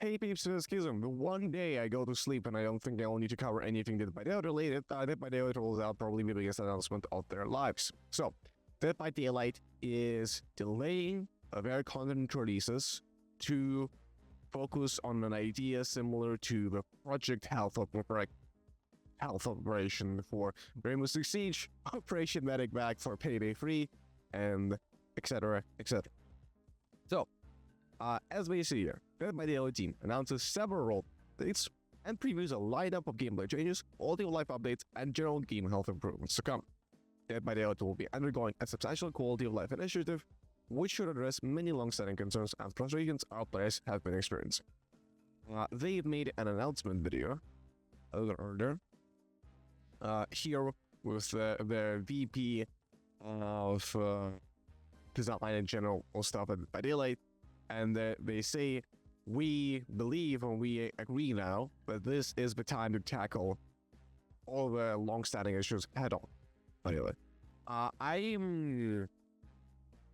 Hey peeps, schism. One day I go to sleep and I don't think I'll need to cover anything Dead by Daylight related. Dead by Daylight rolls out probably the biggest announcement of their lives. So, Dead by Daylight is delaying a very content releases to focus on an idea similar to the Project Health Operation for Rainbow Six Siege, Operation Medic Bag for Payday 3, and etc. etc. So, as we see here, Dead by Daylight team announces several updates and previews a lineup of gameplay changes, quality of life updates, and general game health improvements to come. Dead by Daylight will be undergoing a substantial quality of life initiative, which should address many long-standing concerns and frustrations our players have been experiencing. They've made an announcement video a little earlier here with the VP of design and general stuff at Dead by Daylight. And they say, we believe and we agree now that this is the time to tackle all the long-standing issues head on. Anyway, I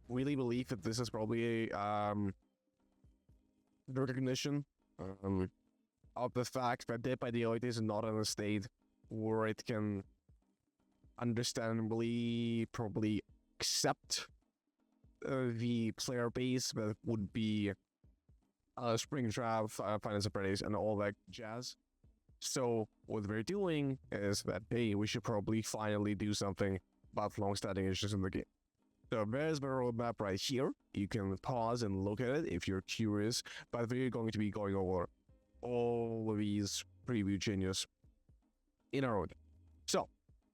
really believe that this is probably a recognition of the fact that Dead by Daylight is not in a state where it can understandably probably accept the player base that would be Springtrap, Finance Apprentice, and all that jazz. So what we're doing is that, hey, we should probably finally do something about long-standing issues in the game. So there's the roadmap right here. You can pause and look at it if you're curious, but we're going to be going over all of these preview changes in our own. So,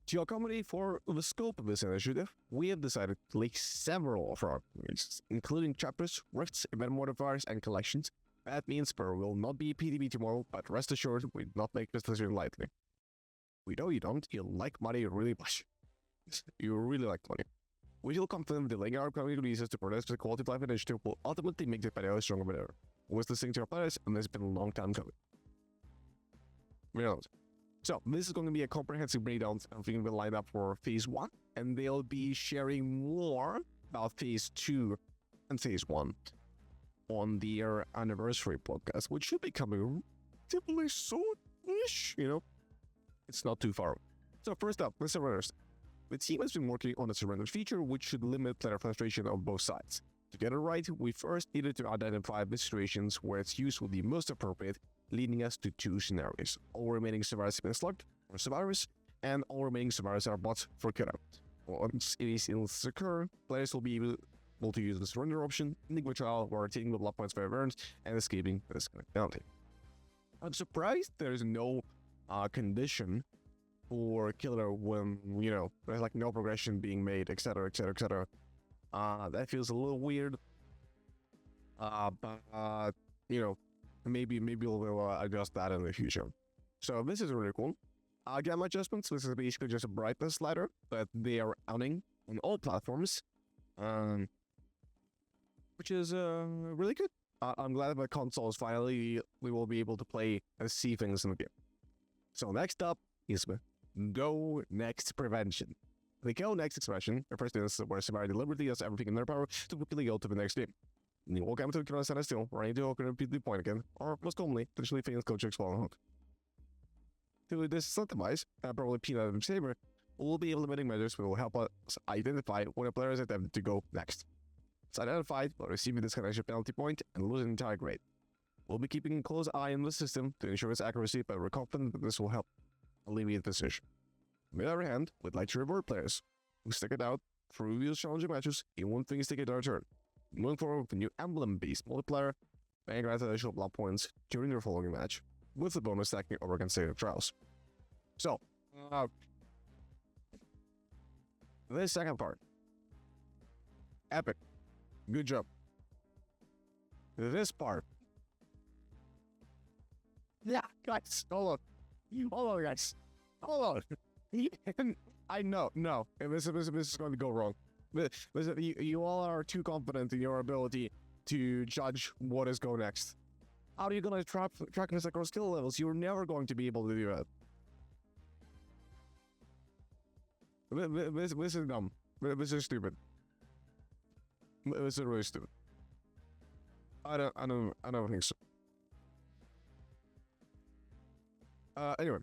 to accommodate for the scope of this initiative, we have decided to leak several of our releases, including chapters, rifts, event modifiers, and collections. That means there will not be PDB tomorrow, but rest assured, we do not make this decision lightly. We know you don't. You like money really much. You really like money. We feel confident delaying our upcoming releases to protect the quality of life initiative will ultimately make Dead by Daylight stronger than ever. We're listening to our players, and this has been a long time coming. So, this is going to be a comprehensive breakdown of the lineup for Phase 1, and they'll be sharing more about Phase 2 and Phase 1 on their anniversary podcast, which should be coming relatively soon-ish, It's not too far. So, first up, the surrenders. The team has been working on a surrender feature which should limit player frustration on both sides. To get it right, we first needed to identify the situations where its use would be most appropriate, leading us to two scenarios. All remaining survivors have been slugged for survivors, and all remaining survivors are bots for cutout. Once these instances occur, players will be able to use the surrender option, ending the trial while retaining the blood points for events and escaping this penalty. I'm surprised there's no condition for killer when, there's like no progression being made, etc, etc, etc. That feels a little weird. But maybe we'll adjust that in the future. So this is really cool. Gamma adjustments, this is basically just a brightness slider that they are outing on all platforms, which is really good. I'm glad that consoles finally we will be able to play and see things in the game. So next up is the Go Next Prevention. The Go Next expression refers to instances where somebody deliberately does everything in their power to quickly go to the next game. You walk out to the cannot stand still, running to open repeat the point again, or most commonly, potentially fails coach explore hook. To disincentivize, probably Peanut and Saber, we'll be implementing measures which will help us identify when a player is attempting to go next. It's identified while receiving this disconnection penalty point and losing an entire grade. We'll be keeping a close eye on the system to ensure its accuracy, but we're confident that this will help alleviate this issue. On the other hand, we'd like to reward players who stick it out through these challenging matches even when things take a dark turn. Moving forward with the new emblem-based multiplier, and grant additional blood points during your following match, with the bonus stacking over consecutive trials. So, this second part. Epic. Good job. This part. Yeah, guys, hold on, guys. Hold on. I know, no, this is going to go wrong. You all are too confident in your ability to judge what is go next. How are you going to track this across skill levels? You're never going to be able to do that. This is dumb. This is stupid. This is really stupid. I don't think so. Anyway,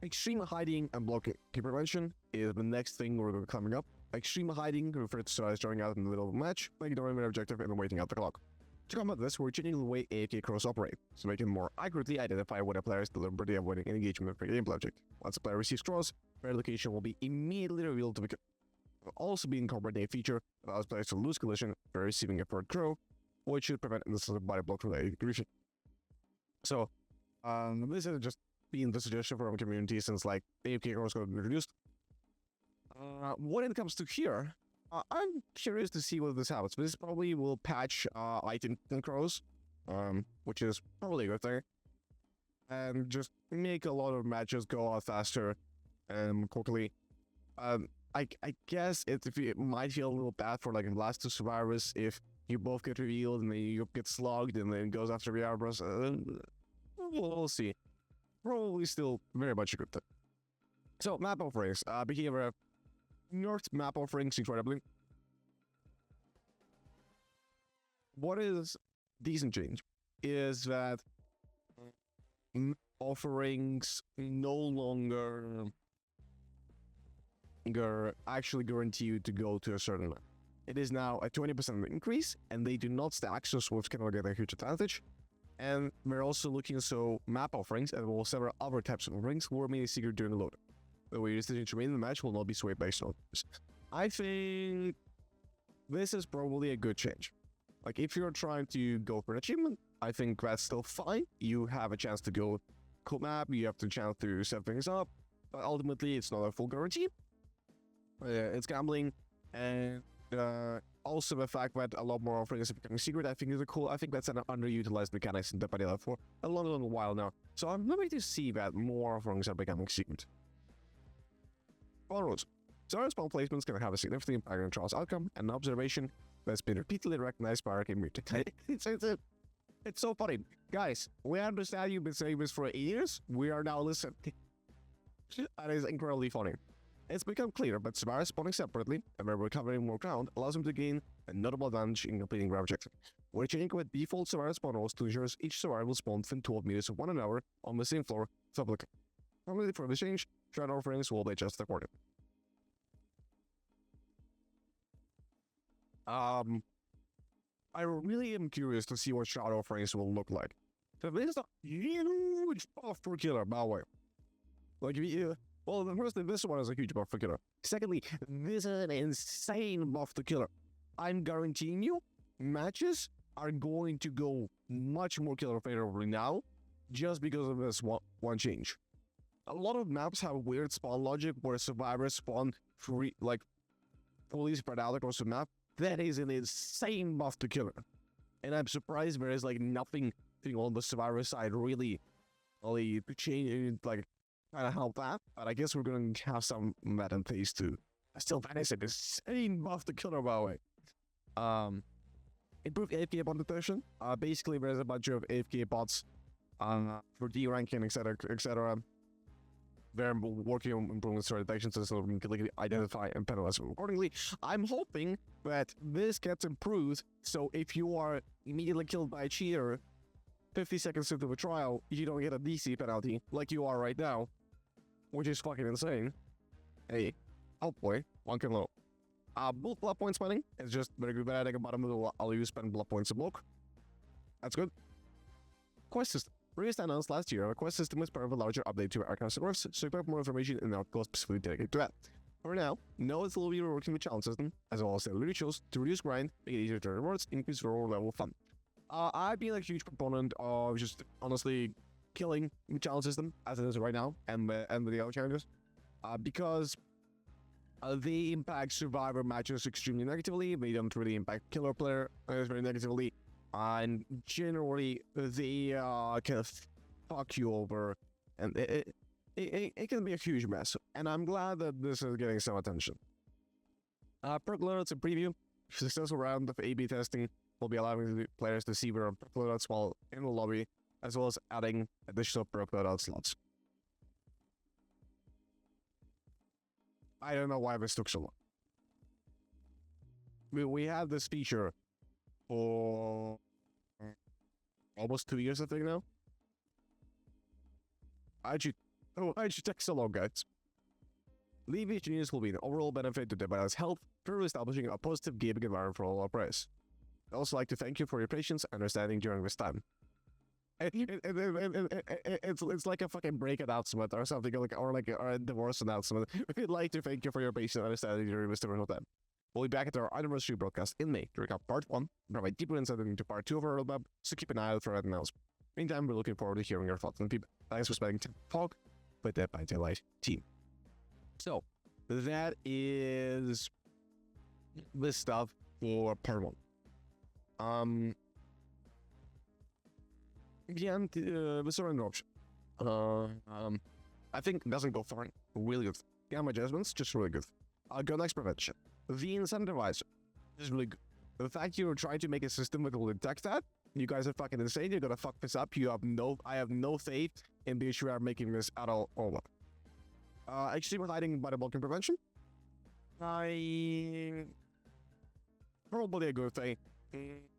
extreme hiding and blocking prevention is the next thing we're coming up. Extreme hiding refers to us starting out in the middle of a match, like ignoring an objective and waiting out the clock. To combat this, we're changing the way AFK crows operate, so we can more accurately identify when a player is deliberately avoiding an engagement with a gameplay object. Once a player receives crows, their location will be immediately revealed to the will also be incorporated a feature that allows players to lose collision by receiving a third crow, which should prevent instances body block related aggression. So, this has just been the suggestion from the community since like AFK crows got introduced. When it comes to here, I'm curious to see what this happens. This probably will patch item crows, which is probably a good thing, and just make a lot of matches go out faster and quickly. I guess it might feel a little bad for like last two survivors if you both get revealed and then you get slogged and then goes after the Arbors. We'll see. Probably still very much a good thing. So map offerings. Behavior nerfed map offerings incredibly. What is decent change is that offerings no longer actually guarantee you to go to a certain map. It is now a 20% increase, and they do not stack, so Swift cannot get a huge advantage. And we're also looking so map offerings and well several other types of offerings will remain a secret during the load. The way your decision to remain in the match will not be swayed by notice. I think this is probably a good change. Like if you're trying to go for an achievement, I think that's still fine. You have a chance to go cool map, you have the chance to set things up, but ultimately it's not a full guarantee. It's gambling, and also the fact that a lot more offerings are becoming secret, I think is cool. I think that's an underutilized mechanics in the vanilla for a long while now. So I'm happy to see that more offerings are becoming secret. Spawn rules. Certain spawn placements can have a significant impact on a trial's outcome, and an observation that's been repeatedly recognized by our community. It's so funny. Guys, we understand you've been saying this for 8 years. We are now listening. That is incredibly funny. It's become clear that survivors spawning separately and by recovering more ground allows them to gain a notable advantage in completing their objective. We're changing with default survivor spawn rules to ensure each survivor will spawn within 12 meters of one another on the same floor. Probably for this change, shroud offerings will be adjusted accordingly. I really am curious to see what shroud offerings will look like. So this is a huge buff per killer, by the way. Like, well, the first thing, this one is a huge buff for killer. Secondly, this is an insane buff to killer. I'm guaranteeing you, matches are going to go much more killer favorably now, just because of this one change. A lot of maps have weird spawn logic where survivors spawn free, like fully spread out across the map. That is an insane buff to killer, and I'm surprised there is like nothing on the survivor side really change, like kind of help that. But I guess we're going to have some that in phase 2. Still, that is an insane buff to killer, by the way. Improved AFK bot detection. Basically, there's a bunch of AFK bots for D ranking, etc. They're working on improving threat detection so we can identify and penalize them accordingly. I'm hoping that this gets improved, so if you are immediately killed by a cheater 50 seconds into the trial, you don't get a DC penalty like you are right now, which is fucking insane. Hey, oh boy, one can low. Both blood point spending is just very good. But I think bottom of the I'll use spend blood points to block. That's good. Quest system. Previously announced last year, our quest system is part of a larger update to our Arcana servers, so expect more information in our article specifically dedicated to that. For now, know that we'll be working with challenge system, as well as the rituals, to reduce grind, make it easier to earn rewards, increase overall level of fun. I've been a huge proponent of just honestly killing the challenge system as it is right now, and the other challenges, because they impact survivor matches extremely negatively. They don't really impact killer player very negatively. And generally, they can fuck you over, and it can be a huge mess. And I'm glad that this is getting some attention. Perk loadouts and preview. Successful round of A/B testing will be allowing the players to see their perk loadouts while in the lobby, as well as adding additional perk loadout slots. I don't know why this took so long. We have this feature for almost 2 years, I think now. Why'd you take so long, guys? Leaving changes will be an overall benefit to developers' health, further establishing a positive gaming environment for all our players. I'd also like to thank you for your patience and understanding during this time. It's like a fucking break announcement or something, or a divorce announcement. We'd like to thank you for your patience and understanding during this difficult time. We'll be back at our anniversary broadcast in May to recap Part 1 and provide deeper insight into Part 2 of our roadmap, so keep an eye out for that announcement. Meantime, we're looking forward to hearing your thoughts and feedback. Thanks for spending time talk with the By Daylight team. So, that is the stuff for Part 1. The surrender option. I think it doesn't go fine. Really good. Gamma adjustments, just really good. Go next prevention. The incentivizer is really good. The fact you're trying to make a system that will detect that, you guys are fucking insane. You're gonna fuck this up. I have no faith in the issue are making this at all over. Extreme hiding by the blocking prevention. Probably a good thing.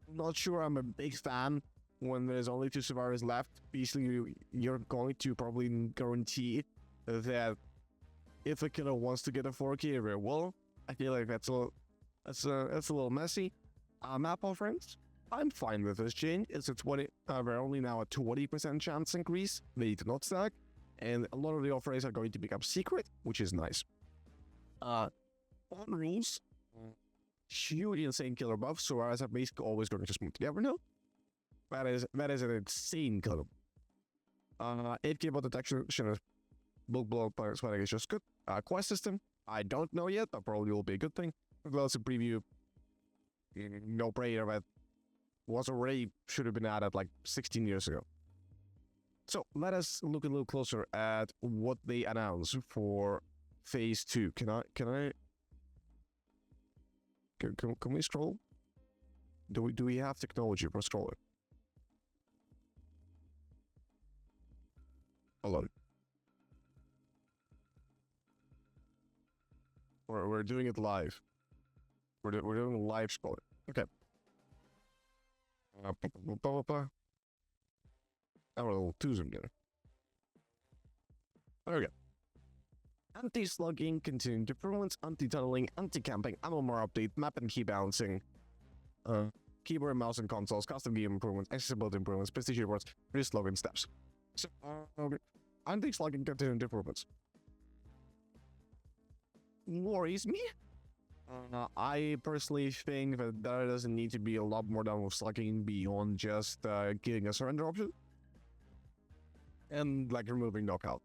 Not sure I'm a big fan when there's only 2 survivors left. Basically, you're going to probably guarantee that if a killer wants to get a 4K, they will. I feel like that's a little messy. Map offerings, I'm fine with this change. It's a 20. We're only now a 20% chance increase. They do not stack, and a lot of the offerings are going to become secret, which is nice. On rules, huge insane killer buff. Survivors are basically always going to smooth together now. That is an insane killer. 8K bot detection is bulk blow players is just good. Quest system, I don't know yet, but probably will be a good thing. As well as a preview, no brainer that was already should have been added like 16 years ago. So let us look a little closer at what they announced for Phase 2. Can we scroll? Do we have technology for scrolling? Hold on. We're doing it live. We're doing live scrolling. Okay. I'm a little too zoomed in. Okay. Anti-slugging, continued improvements, anti-tunneling, anti-camping, MMR update, map and key balancing, keyboard, mouse, and consoles, custom game improvements, accessibility improvements, prestige rewards, reduced login steps. So, anti-slugging, continued improvements. Worries me. I personally think that there doesn't need to be a lot more done with slugging beyond just getting a surrender option and like removing knockout.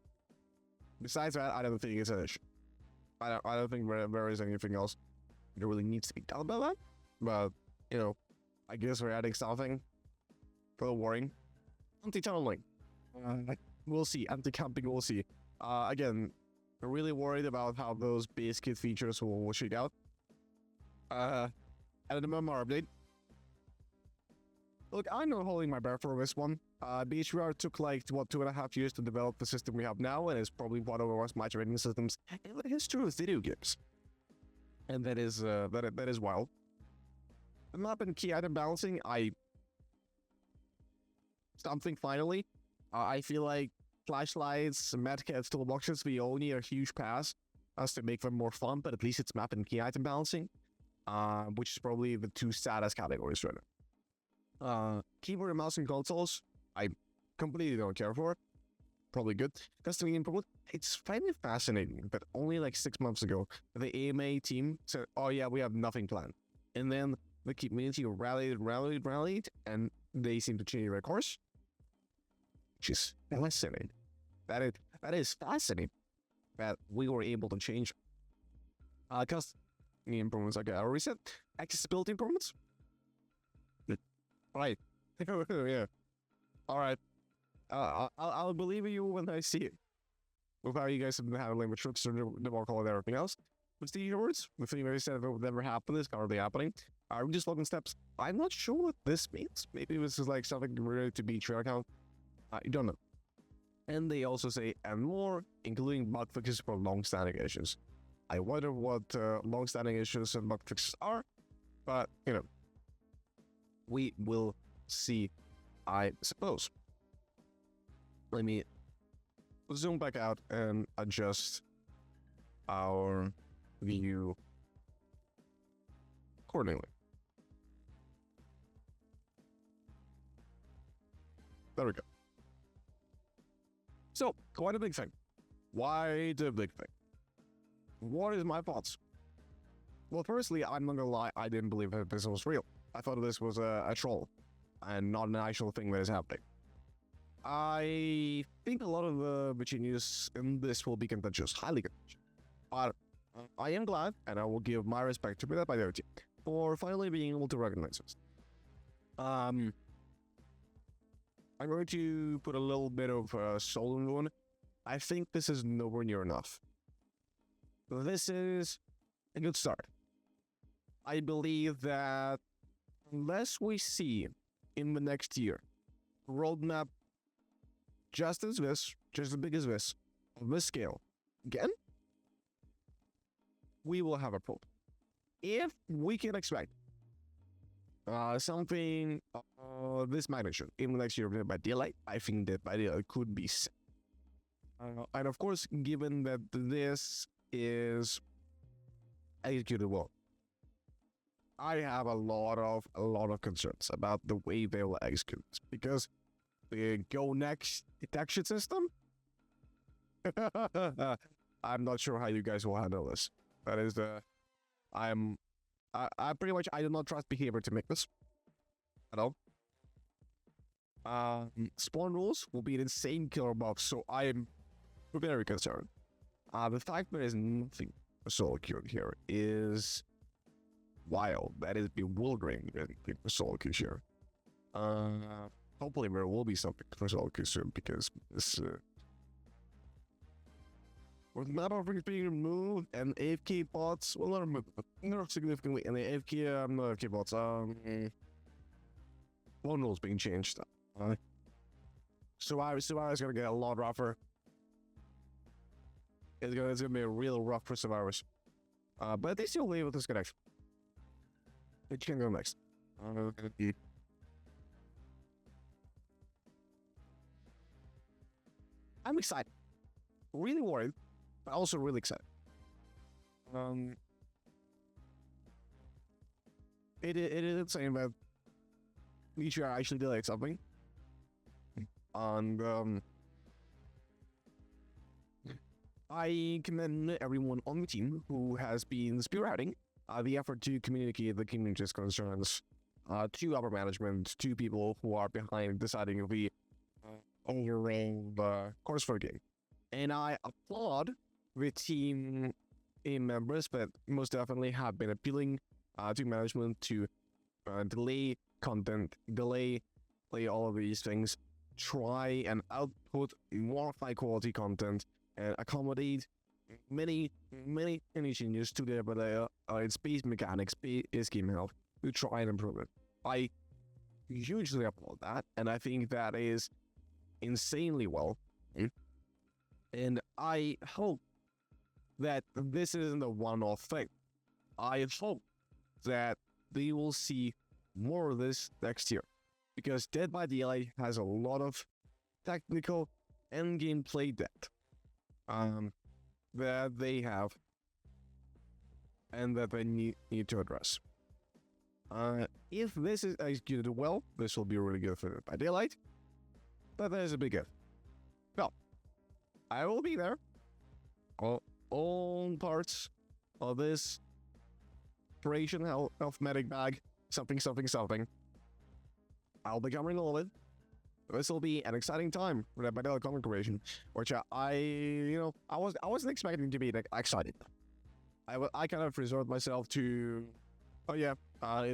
Besides that, I don't think it's an issue. I don't think there is anything else that really needs to be done about that. But you know, I guess we're adding something. A little worrying. Anti-tunneling. We'll see. Anti-camping. We'll see. Again, we're really worried about how those base kit features will shake out. And the MMR update. Look, I'm not holding my breath for this one. BHR took like, what, 2.5 years to develop the system we have now, and it's probably one of the most matchmaking systems in the history of video games. And that is wild. The map and key item balancing, something finally. I feel like flashlights, medkits, toolboxes, we all need a huge pass as to make them more fun, but at least it's map and key item balancing, which is probably the 2 saddest categories right now. Keyboard and mouse and consoles, I completely don't care for. Probably good. Custom improvement, it's kind of fascinating that only like 6 months ago, the AMA team said, oh yeah, we have nothing planned. And then the community rallied, and they seem to change their course. Which is fascinating. That is fascinating that we were able to change. Custom improvements, okay, I'll reset. Accessibility improvements. Right. Yeah. All right. I'll believe you when I see it. With how you guys have been handling the troops and the more call and everything else. With the words, the thing I said that would never happen is currently happening. Are we just logging steps? I'm not sure what this means. Maybe this is like something related to be trail count. I don't know. And they also say, and more, including bug fixes for long-standing issues. I wonder what long-standing issues and bug fixes are, but, you know, we will see, I suppose. Let me zoom back out and adjust our view accordingly. There we go. So, quite a big thing. Why the big thing? What is my thoughts? Well, firstly, I'm not gonna lie, I didn't believe that this was real. I thought this was a troll and not an actual thing that is happening. I think a lot of the changes in this will be contentious, highly contentious. But I am glad, and I will give my respect to that by the team for finally being able to recognize this. I'm going to put a little bit of soul in one. I think this is nowhere near enough. This is a good start. I believe that unless we see in the next year roadmap just as big as this, of this scale, again, we will have a problem. If we can expect something this magnitude in the next year by daylight, I think that by daylight could be set. And of course, given that this is executed well, I have a lot of concerns about the way they will execute this, because the go next detection system, I'm not sure how you guys will handle this. That is I pretty much, I do not trust behavior to make this at all. Spawn rules will be an insane killer box, so I am very concerned. The fact there is nothing solo queue here is wild. That is bewildering for solo queue here. Hopefully there will be something for solo queue soon, because this with map offerings being removed and AFK bots, well, not removed, but not significantly, and the AFK, not AFK bots, one rules being changed. Survivor's gonna get a lot rougher. It's gonna be real rough for survivors. But they still leave with this connection. Which can go next. I'm excited. Really worried, but also really excited. It is insane that each year actually did like something. And I commend everyone on the team who has been spearheading the effort to communicate the community's concerns to upper management, to people who are behind deciding the overall course for the game. And I applaud the team members that most definitely have been appealing to management to delay content, delay all of these things, try and output more high quality content, and accommodate many changes to the its base mechanics, base game health, to try and improve it. I hugely applaud that, and I think that is insanely well. And I hope that this isn't a one-off thing. I hope that they will see more of this next year, because Dead by Daylight has a lot of technical and gameplay depth that they have and that they need to address. If this is executed well, this will be really good for Dead by Daylight, but there's a big if. Well, I will be there. All parts of this Operation Health Medic Bag, something. I'll be covering all of it. This will be an exciting time for that Daylight content creation, which I wasn't expecting to be excited. I kind of resort myself to, it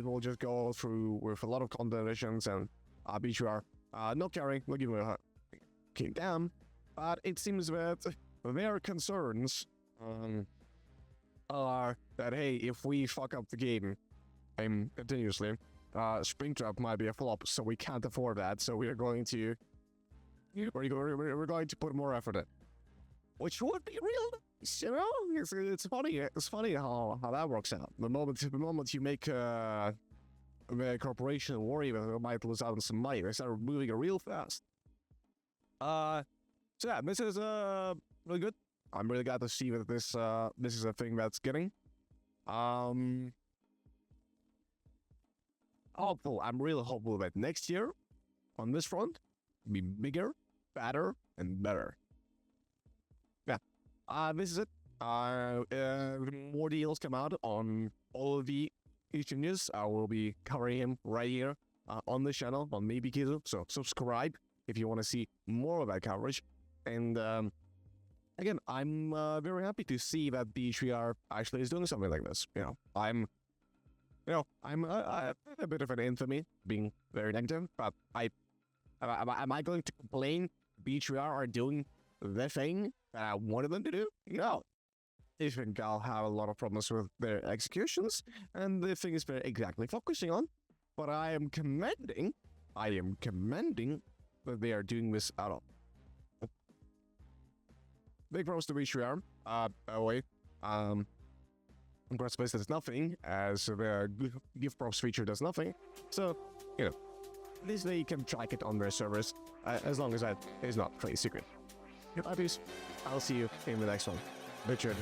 will just go through with a lot of content additions, and be sure, not caring, not giving a damn. But it seems that their concerns are that, hey, if we fuck up the game continuously, Springtrap might be a flop, so we can't afford that. So we're going to put more effort in, which would be real nice, you know. It's funny. It's funny how that works out. The moment you make the corporation worry that they might lose out on some money, they start moving it real fast. So yeah, this is really good. I'm really glad to see that this is a thing that's getting. Hopeful. I'm really hopeful that next year on this front be bigger, better, and better. Yeah. This is it. More deals come out on all of the exchanges. I will be covering him right here on the channel on Maybe Kizu. So subscribe if you want to see more of that coverage. And again, I'm very happy to see that BHVR actually is doing something like this. I'm a bit of an infamy being very negative, but am I going to complain BHVR are doing the thing that I wanted them to do? No. I think I'll have a lot of problems with their executions and the things they're exactly focusing on. But I am commending that they are doing this at all. Big props to BHVR. By the way, Congrats Space does nothing, as the gift props feature does nothing. So, at least they can track it on their servers, as long as that is not play secret. Peace. I'll see you in the next one. Richard.